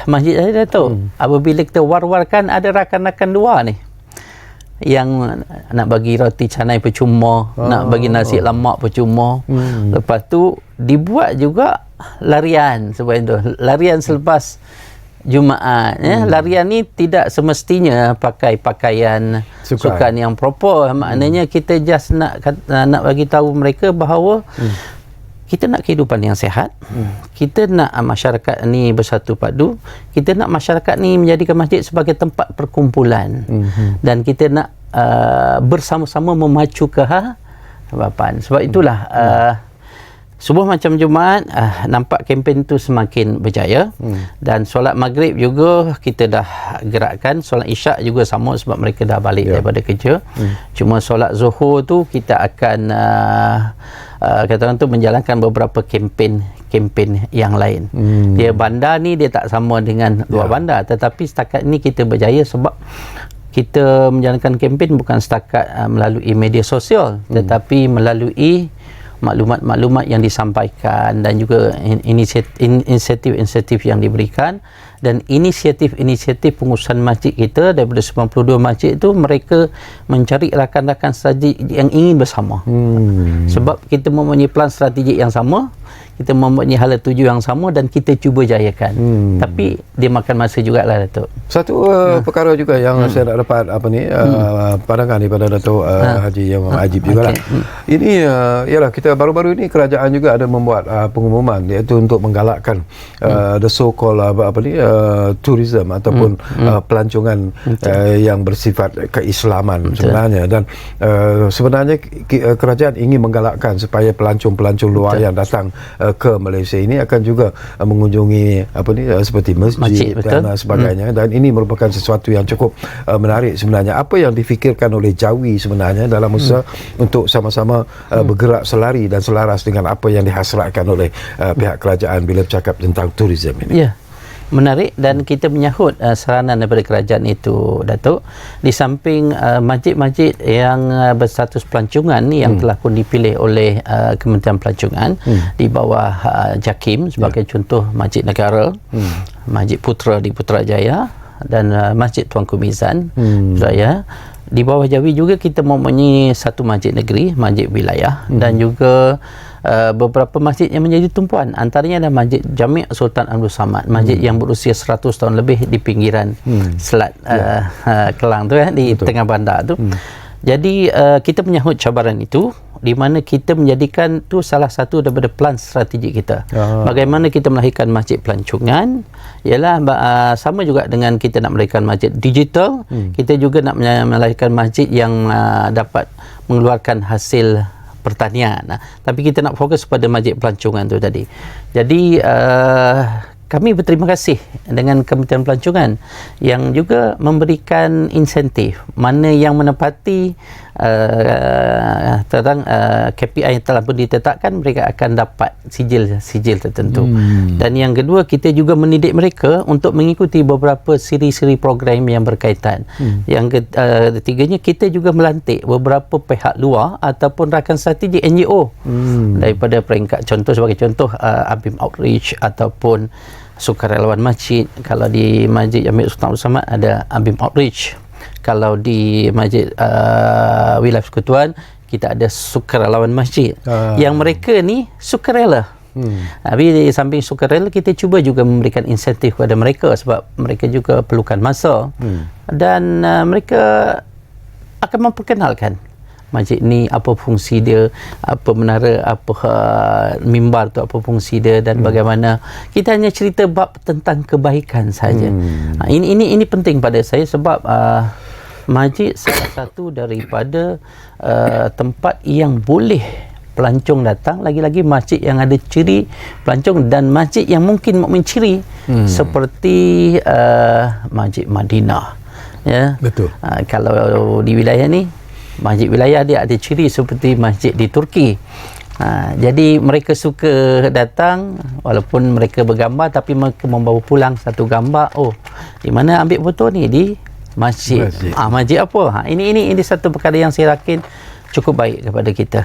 masjid saja, Datuk. Apabila kita war-warkan, ada rakan-rakan dua ni yang nak bagi roti canai percuma, nak bagi nasi lemak percuma. Lepas tu dibuat juga larian sebab itu. Larian selepas Jumaat. Larian ni tidak semestinya pakai pakaian sukan yang proper. Maknanya kita just nak bagi tahu mereka bahawa kita nak kehidupan yang sihat. Kita nak masyarakat ni bersatu padu. Kita nak masyarakat ni menjadikan masjid sebagai tempat perkumpulan. Dan kita nak bersama-sama memacu keharapan. Sebab itulah subuh macam Jumaat, nampak kempen tu semakin berjaya. Dan solat Maghrib juga kita dah gerakkan. Solat Isyak juga sama sebab mereka dah balik daripada kerja. Cuma solat Zuhur tu kita akan kata orang tu menjalankan beberapa kempen yang lain. Dia bandar ni dia tak sama dengan luar bandar, tetapi setakat ni kita berjaya sebab kita menjalankan kempen bukan setakat melalui media sosial, tetapi melalui maklumat-maklumat yang disampaikan dan juga inisiatif-inisiatif yang diberikan, dan inisiatif-inisiatif pengurusan masjid kita daripada 92 masjid itu, mereka mencari rakan-rakan strategi yang ingin bersama. Sebab kita mempunyai plan strategik yang sama, kita mempunyai hala tuju yang sama dan kita cuba jayakan. Tapi dia makan masa jugalah, Datuk. Satu perkara juga yang saya nak dapat pandangan daripada Datuk Haji Yang Ajib jugalah. Ini ialah kita baru-baru ini kerajaan juga ada membuat pengumuman, iaitu untuk menggalakkan the so called tourism ataupun pelancongan yang bersifat keislaman sebenarnya, dan sebenarnya kerajaan ingin menggalakkan supaya pelancong-pelancong luar yang datang ke Malaysia ini akan juga mengunjungi seperti masjid dan sebagainya, dan ini merupakan sesuatu yang cukup menarik sebenarnya. Apa yang difikirkan oleh Jawi sebenarnya dalam usaha untuk sama-sama bergerak selari dan selaras dengan apa yang dihasratkan oleh pihak kerajaan bila bercakap tentang tourism ini? Ya, menarik, dan kita menyahut saranan daripada kerajaan itu, Datuk. Di samping masjid-masjid yang berstatus pelancongan yang telah pun dipilih oleh Kementerian Pelancongan di bawah JAKIM sebagai contoh Masjid Negara, Masjid Putra di Putrajaya, dan Masjid Tuanku Mizan Putrajaya. Di bawah Jawi juga kita mempunyai satu masjid negeri, masjid wilayah, dan juga beberapa masjid yang menjadi tumpuan. Antaranya adalah Masjid Jami' Sultan Abdul Samad, masjid yang berusia 100 tahun lebih di pinggiran Selat Kelang tu, di tengah bandar tu. Jadi kita menyahut cabaran itu, di mana kita menjadikan tu salah satu daripada plan strategik kita. Bagaimana kita melahirkan masjid pelancongan, ialah sama juga dengan kita nak melahirkan masjid digital, kita juga nak melahirkan masjid yang dapat mengeluarkan hasil pertanian. Tapi kita nak fokus pada masjid pelancongan tu tadi. Jadi kami berterima kasih dengan Kementerian Pelancongan yang juga memberikan insentif, mana yang menepati tentang KPI yang telah pun ditetapkan, mereka akan dapat sijil tertentu. Dan yang kedua, kita juga mendidik mereka untuk mengikuti beberapa siri-siri program yang berkaitan. Yang ketiganya, kita juga melantik beberapa pihak luar ataupun rakan strategik NGO daripada peringkat contoh, sebagai contoh ABIM Outreach ataupun Sukarelawan Masjid. Kalau di Masjid Jami' Sultan Abdul Samad ada ABIM Outreach. Kalau di Masjid Wilayah Persekutuan kita ada Sukarelawan Masjid. Yang mereka ni sukarela. Tapi di samping sukarela, kita cuba juga memberikan insentif kepada mereka sebab mereka juga perlukan masa. Dan mereka akan memperkenalkan masjid ni, apa fungsi dia, apa menara, apa mimbar tu, apa fungsi dia, dan bagaimana. Kita hanya cerita bab tentang kebaikan saja. Ini penting pada saya sebab masjid salah satu daripada tempat yang boleh pelancong datang, lagi-lagi masjid yang ada ciri pelancong, dan masjid yang mungkin menciri seperti Masjid Madinah, ya. Betul. Kalau di wilayah ni, masjid wilayah dia ada ciri seperti masjid di Turki. Jadi mereka suka datang, walaupun mereka bergambar, tapi mereka membawa pulang satu gambar. Oh, di mana ambil foto ni? Di masjid. Masjid apa? Ini satu perkara yang saya yakin cukup baik kepada kita.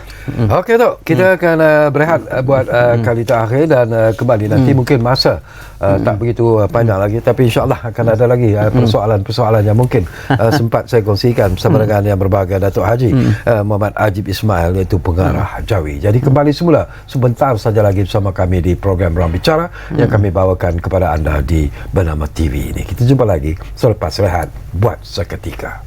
Okey, Tok. Kita akan berehat buat kali terakhir dan kembali nanti. Mungkin masa tak begitu panjang lagi, tapi insyaAllah akan ada lagi persoalan-persoalan yang mungkin sempat saya kongsikan bersama dengan yang berbahagia Datuk Haji Muhammad Ajib Ismail, iaitu pengarah Jawi. Jadi kembali semula sebentar saja lagi bersama kami di program Ruang Bicara yang kami bawakan kepada anda di Bernama TV ini. Kita jumpa lagi selepas rehat buat seketika.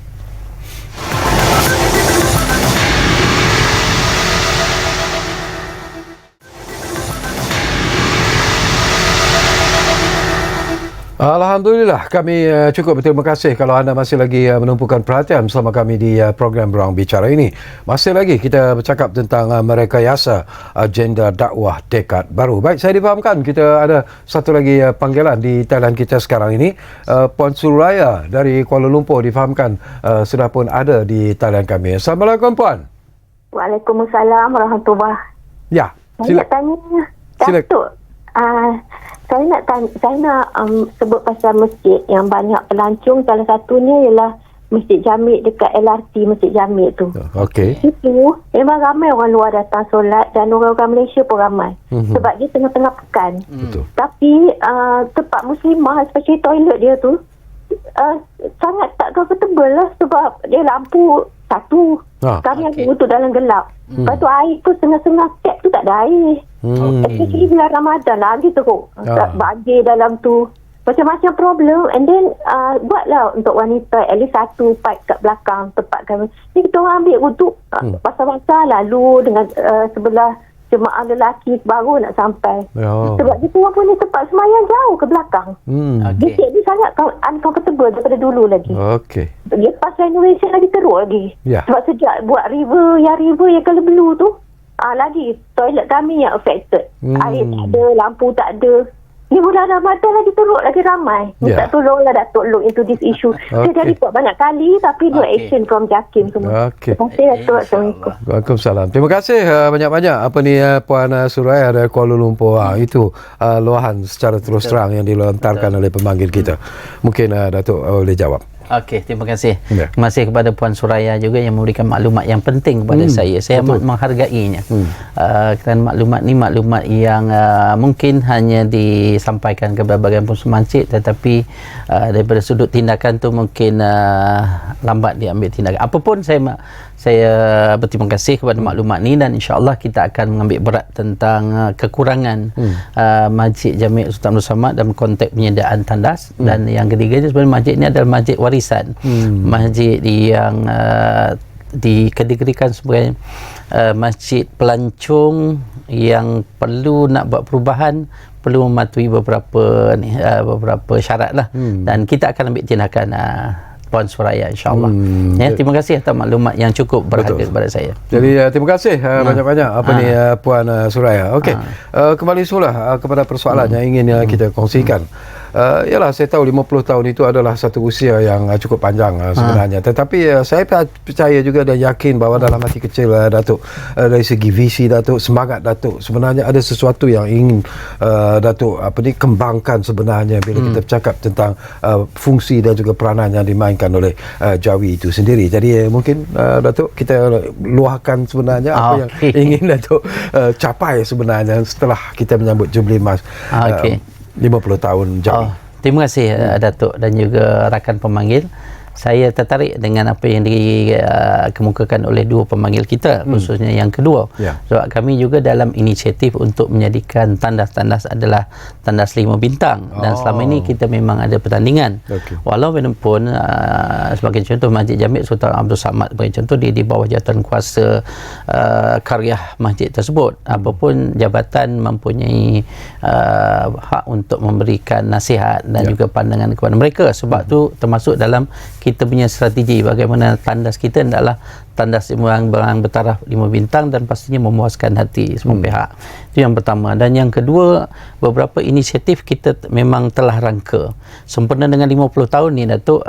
Alhamdulillah, kami cukup berterima kasih kalau anda masih lagi menumpukan perhatian bersama kami di program Ruang Bicara ini. Masih lagi kita bercakap tentang merekayasa agenda dakwah dekad baru. Baik, saya difahamkan kita ada satu lagi panggilan di talian kita sekarang ini. Puan Suraya dari Kuala Lumpur difahamkan sudah pun ada di talian kami. Assalamualaikum, Puan. Waalaikumsalam warahmatullahi. Ya, Saya nak tanya, Datuk. Saya nak sebut pasal masjid yang banyak pelancong. Salah satunya ialah Masjid Jamik dekat LRT Masjid Jamik tu. Okey. Itu memang ramai orang luar datang solat dan orang-orang Malaysia pun ramai. Sebab dia tengah-tengah pekan. Betul. Tapi tempat muslimah, especially toilet dia tu, sangat tak comfortable lah sebab dia lampu satu. Kami yang untuk dalam gelap. Lepas tu air pun setengah-setengah tap tu tak ada air. Especially bulan Ramadan lagi teruk. Banjir dalam tu. Macam-macam problem. And then buatlah untuk wanita at least satu pipe kat belakang tempat kami. Ni kita orang ambil wuduk pasal-pasal lalu dengan sebelah jemaah lelaki baru nak sampai. Sebab kita orang punya tempat semayang jauh ke belakang. Bisik ni sangat uncomfortable daripada dulu lagi. Okey. Lepas renovation lagi teruk lagi. Sebab sejak buat river yang Colour Blue tu, lagi toilet kami yang affected. Air tak ada, lampu tak ada. Ni bulan Ramadan lagi teruk, lagi ramai. Minta tolonglah Datuk look into this issue. Saya dah report banyak kali tapi no action from JAKIM semua. Terima kasih Datuk. Assalamualaikum. Waalaikumsalam. Terima kasih banyak-banyak Puan Suraya dari Kuala Lumpur. Itu luahan secara terus terang yang dilontarkan oleh pemanggil kita. Mungkin Datuk boleh jawab. Okey, terima kasih. Terima kasih kepada Puan Suraya juga yang memberikan maklumat yang penting kepada saya. Saya amat menghargainya. Kerana maklumat ni maklumat yang mungkin hanya disampaikan kepada bahagian pengurus masjid, tetapi daripada sudut tindakan tu mungkin lambat diambil tindakan. Apapun saya berterima kasih kepada maklumat ni dan insya-Allah kita akan mengambil berat tentang kekurangan Masjid Jamik Sultan Abdul Samad dalam konteks penyediaan tandas. Dan yang ketiganya sebenarnya masjid ni adalah masjid warisan. Masjid yang dikategorikan sebagai masjid pelancong yang perlu nak buat perubahan, perlu mematuhi beberapa syarat lah. Dan kita akan ambil tindakan Puan Suraya, insya-Allah. Terima kasih atas maklumat yang cukup berharga kepada saya. Jadi terima kasih banyak-banyak Puan Suraya. Okey. Kembali semula kepada persoalan yang ingin kita kongsikan. Yalah, saya tahu 50 tahun itu adalah satu usia yang cukup panjang sebenarnya. Tetapi saya percaya juga dan yakin bahawa dalam hati kecil Datuk, dari segi visi Datuk, semangat Datuk, sebenarnya ada sesuatu yang ingin Datuk kembangkan sebenarnya bila kita bercakap tentang fungsi dan juga peranan yang dimainkan oleh Jawi itu sendiri. Jadi mungkin Datuk kita luahkan sebenarnya apa yang ingin Datuk capai sebenarnya setelah kita menyambut Jubilee Mas 50 tahun Jawi. Terima kasih Datuk dan juga rakan pemanggil. Saya tertarik dengan apa yang dikemukakan oleh dua pemanggil kita, khususnya yang kedua. Sebab kami juga dalam inisiatif untuk menjadikan tandas-tandas adalah tandas 5 bintang. Dan selama ini kita memang ada pertandingan. Walaupun sebagai contoh Masjid Jamik Sultan Abdul Samad sebagai contoh dia di bawah jawatan kuasa karya masjid tersebut. Apapun jabatan mempunyai hak untuk memberikan nasihat dan juga pandangan kepada mereka. Sebab tu termasuk dalam kita punya strategi bagaimana tandas kita adalah tandas yang bertaraf 5 bintang dan pastinya memuaskan hati semua pihak. Itu yang pertama. Dan yang kedua, beberapa inisiatif kita memang telah rangka. Sempena dengan 50 tahun ni Datuk,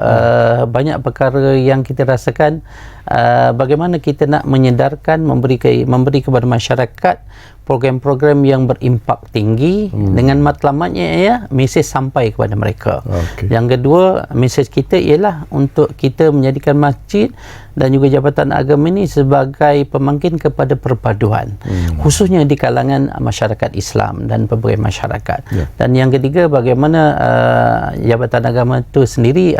banyak perkara yang kita rasakan bagaimana kita nak menyedarkan, memberi kepada masyarakat program-program yang berimpak tinggi dengan matlamatnya mesej sampai kepada mereka. Yang kedua, mesej kita ialah untuk kita menjadikan masjid dan juga Jabatan Agama ini sebagai pemangkin kepada perpaduan, khususnya di kalangan masyarakat Islam dan pelbagai masyarakat. Dan yang ketiga, bagaimana Jabatan Agama itu sendiri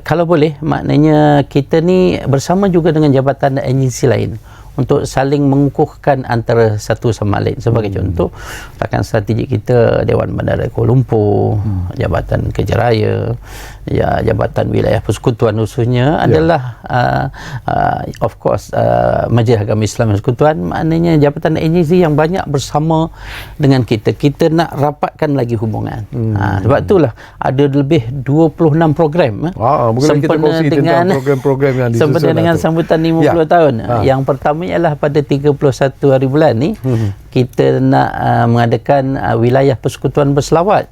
kalau boleh, maknanya kita ni bersama juga dengan jabatan dan agensi lain untuk saling mengukuhkan antara satu sama lain. Sebagai contoh, rakan strategik kita Dewan Bandar Kuala Lumpur, Jabatan Kerja Raya, Jabatan Wilayah Persekutuan khususnya adalah of course Majlis Agama Islam Persekutuan, maknanya jabatan agensi yang banyak bersama dengan kita. Kita nak rapatkan lagi hubungan. Sebab itulah ada lebih 26 program sempena dengan program-program yang disusun sempena dengan sambutan 50 tahun. Yang pertama ialah pada 31 hari bulan ni kita nak mengadakan wilayah persekutuan berselawat.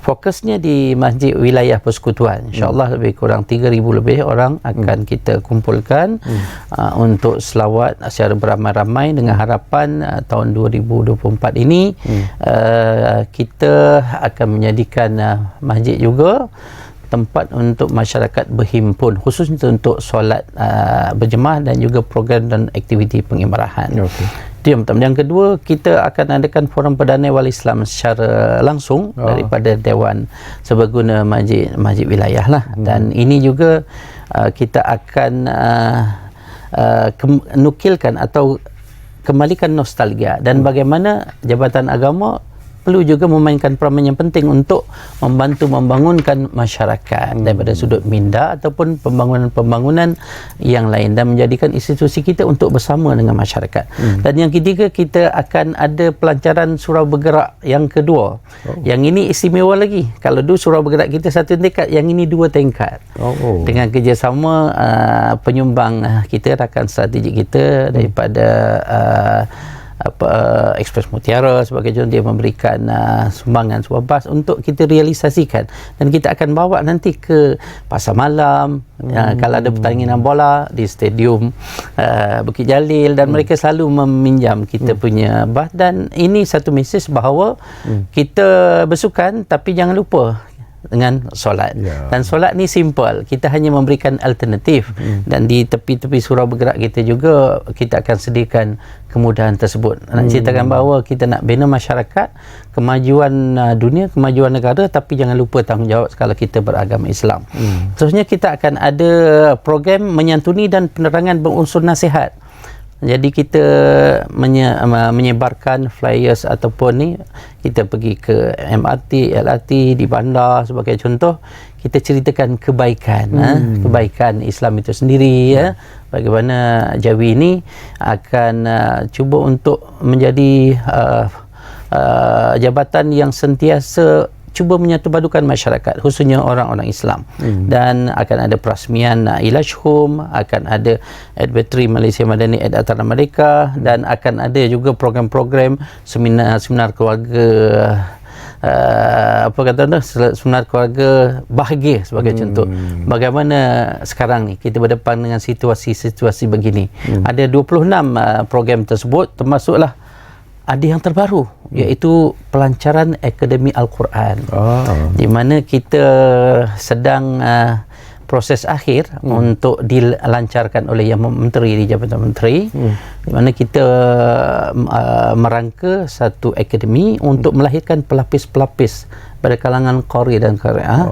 Fokusnya di Masjid Wilayah Persekutuan. InsyaAllah lebih kurang 3,000 lebih orang akan kita kumpulkan untuk selawat secara beramai-ramai dengan harapan tahun 2024 ini kita akan menjadikan masjid juga tempat untuk masyarakat berhimpun, khususnya untuk solat berjemaah dan juga program dan aktiviti pengimarahan. Itu yang pertama. Yang kedua, kita akan adakan forum perdana wali Islam secara langsung daripada Dewan Serbaguna Masjid Wilayah lah. Dan ini juga kita akan nukilkan atau kembalikan nostalgia dan bagaimana Jabatan Agama perlu juga memainkan peranan yang penting untuk membantu membangunkan masyarakat daripada sudut minda ataupun pembangunan-pembangunan yang lain dan menjadikan institusi kita untuk bersama dengan masyarakat. Dan yang ketiga, kita akan ada pelancaran surau bergerak yang kedua. Yang ini istimewa lagi. Kalau dulu surau bergerak kita satu tingkat, yang ini 2 tingkat. Dengan kerjasama penyumbang kita, rakan strategik kita daripada Express Mutiara sebagai contoh, dia memberikan sumbangan sebuah bas untuk kita realisasikan, dan kita akan bawa nanti ke pasar malam, kalau ada pertandingan bola di stadium Bukit Jalil, dan mereka selalu meminjam kita punya bas. Dan ini satu mesej bahawa kita bersukan tapi jangan lupa dengan solat. Dan solat ni simple, kita hanya memberikan alternatif. Dan di tepi-tepi surau bergerak kita juga kita akan sediakan kemudahan tersebut. Nak ceritakan bahawa kita nak bina masyarakat, kemajuan dunia, kemajuan negara, tapi jangan lupa tanggungjawab kalau kita beragama Islam. Seterusnya kita akan ada program menyantuni dan penerangan berunsur nasihat. Jadi kita menyebarkan flyers ataupun ni, kita pergi ke MRT, LRT di bandar sebagai contoh, kita ceritakan kebaikan kebaikan Islam itu sendiri, bagaimana Jawi ini akan cuba untuk menjadi jabatan yang sentiasa cuba menyatupadukan masyarakat, khususnya orang-orang Islam. Dan akan ada perasmian Ilaj Home, akan ada Advisory Malaysia Madani Ad Atara Merdeka, dan akan ada juga program-program seminar keluarga, seminar keluarga bahagia sebagai contoh. Bagaimana sekarang ni kita berdepan dengan situasi-situasi begini. Ada 26 program tersebut, termasuklah ada yang terbaru, iaitu pelancaran Akademi Al-Quran, di mana kita sedang proses akhir untuk dilancarkan oleh Yang Menteri di Jabatan Menteri, di mana kita merangka satu akademi untuk melahirkan pelapis-pelapis pada kalangan qari dan qari'ah.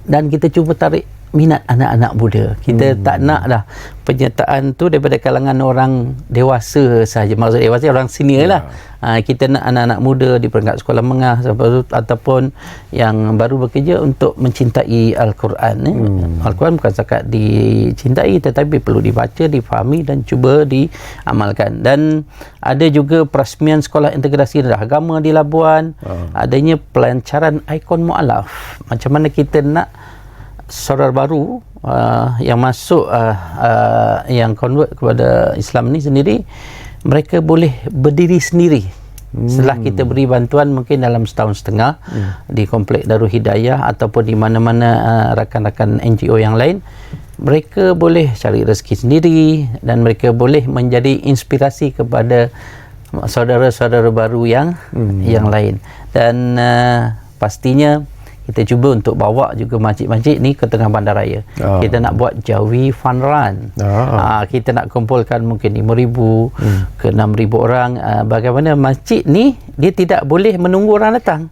Dan kita cuba tarik minat anak-anak muda. Kita tak nak dah penyertaan tu daripada kalangan orang dewasa sahaja. Maksud dewasa, orang senior lah. Kita nak anak-anak muda di peringkat sekolah menengah ataupun yang baru bekerja untuk mencintai Al-Quran. Al-Quran bukan setakat dicintai, tetapi perlu dibaca, difahami dan cuba diamalkan. Dan ada juga perasmian sekolah integrasi rendah agama di Labuan. Adanya pelancaran ikon mu'alaf. Macam mana kita nak saudara baru yang masuk yang convert kepada Islam ni sendiri, mereka boleh berdiri sendiri setelah kita beri bantuan mungkin dalam setahun setengah di Komplek Darul Hidayah ataupun di mana-mana rakan-rakan NGO yang lain. Mereka boleh cari rezeki sendiri dan mereka boleh menjadi inspirasi kepada saudara-saudara baru yang lain. Dan pastinya kita cuba untuk bawa juga masjid-masjid ni ke tengah bandaraya. Kita nak buat Jawi Fun Run. Kita nak kumpulkan mungkin 5,000 ke 6,000 orang. Bagaimana masjid ni dia tidak boleh menunggu orang datang.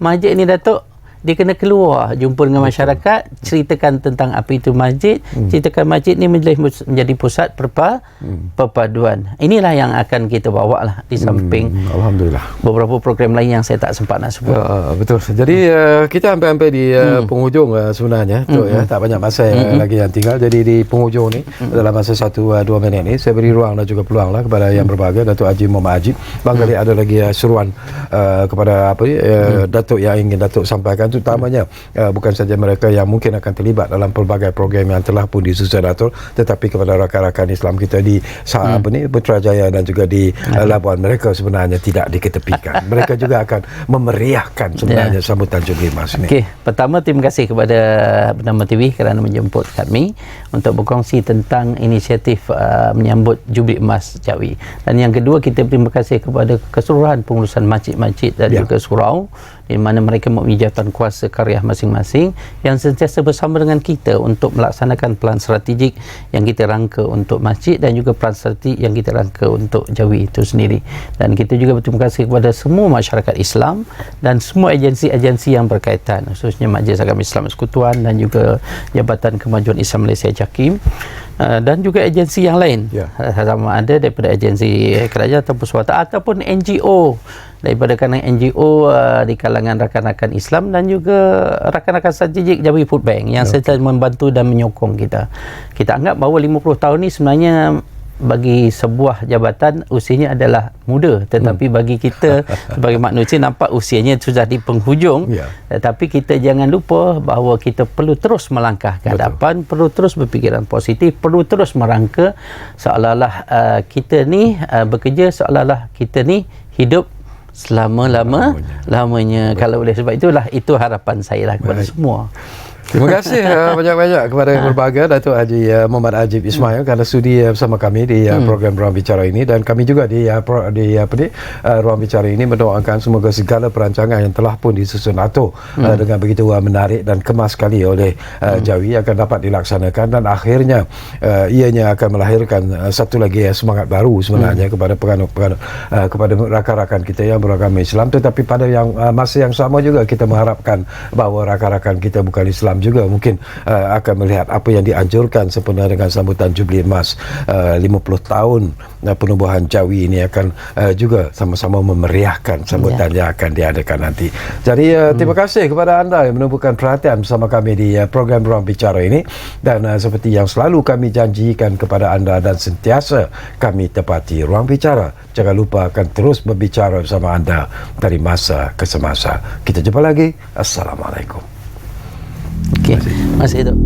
Masjid ni, Datuk, dia kena keluar jumpa dengan masyarakat, ceritakan tentang apa itu masjid, ceritakan masjid ni menjadi pusat perpaduan. Inilah yang akan kita bawa lah di samping Alhamdulillah beberapa program lain yang saya tak sempat nak sebut. Betul. Jadi kita hampir-hampir di penghujung sebenarnya tu, tak banyak masa lagi yang tinggal. Jadi di penghujung ni dalam masa 1-2 minit ni, saya beri ruang dan juga peluang lah kepada yang berbahagia, Datuk Haji Muhammad Ajib. Barangkali ada lagi seruan kepada Datuk yang ingin Datuk sampaikan, terutamanya bukan saja mereka yang mungkin akan terlibat dalam pelbagai program yang telah pun disusun Datuk, tetapi kepada rakan-rakan Islam kita di Putrajaya dan juga di Labuan. Mereka sebenarnya tidak diketepikan. Mereka juga akan memeriahkan sebenarnya sambutan Jubli Emas ini. Okey, pertama terima kasih kepada Bernama TV kerana menjemput kami untuk berkongsi tentang inisiatif menyambut Jubli Emas Jawi. Dan yang kedua, kita terima kasih kepada keseluruhan pengurusan masjid-masjid dan juga surau di mana mereka mempunyai jawatan kuasa karya masing-masing yang sentiasa bersama dengan kita untuk melaksanakan pelan strategik yang kita rangka untuk masjid dan juga pelan strategik yang kita rangka untuk Jawi itu sendiri. Dan kita juga berterima kasih kepada semua masyarakat Islam dan semua agensi-agensi yang berkaitan, khususnya Majlis Agama Islam Persekutuan dan juga Jabatan Kemajuan Islam Malaysia JAKIM, dan juga agensi yang lain, sama ada daripada agensi kerajaan ataupun swasta ataupun NGO, daripada kalangan NGO di kalangan rakan-rakan Islam dan juga rakan-rakan strategik Jawi Food Bank yang sentiasa membantu dan menyokong kita. Kita anggap bahawa 50 tahun ni sebenarnya bagi sebuah jabatan usianya adalah muda, tetapi bagi kita sebagai manusia nampak usianya sudah di penghujung. Tetapi kita jangan lupa bahawa kita perlu terus melangkah ke hadapan, perlu terus berfikiran positif, perlu terus merangka seolah-olah kita ni bekerja seolah-olah kita ni hidup selama-lamanya. Kalau boleh, sebab itulah itu harapan saya lah kepada semua. Terima kasih banyak-banyak kepada yang berbahagia Datuk Haji Muhammad Ajib Ismail kerana sudi bersama kami di program Ruang Bicara ini, dan kami juga di Ruang Bicara ini mendoakan semoga segala perancangan yang telah pun disusun atur dengan begitu menarik dan kemas sekali oleh Jawi akan dapat dilaksanakan, dan akhirnya ianya akan melahirkan satu lagi semangat baru sebenarnya kepada kepada rakan-rakan kita yang beragama Islam. Tetapi pada yang masa yang sama juga kita mengharapkan bahawa rakan-rakan kita bukan Islam juga mungkin akan melihat apa yang dianjurkan sempena dengan sambutan Jubli Emas 50 tahun penubuhan Jawi ini akan juga sama-sama memeriahkan sambutan yang akan diadakan nanti. Jadi terima kasih kepada anda yang menumpukan perhatian bersama kami di program Ruang Bicara ini, dan seperti yang selalu kami janjikan kepada anda dan sentiasa kami tepati, Ruang Bicara jangan lupa akan terus berbicara bersama anda dari masa ke semasa. Kita jumpa lagi. Assalamualaikum. Okey, masih hidup.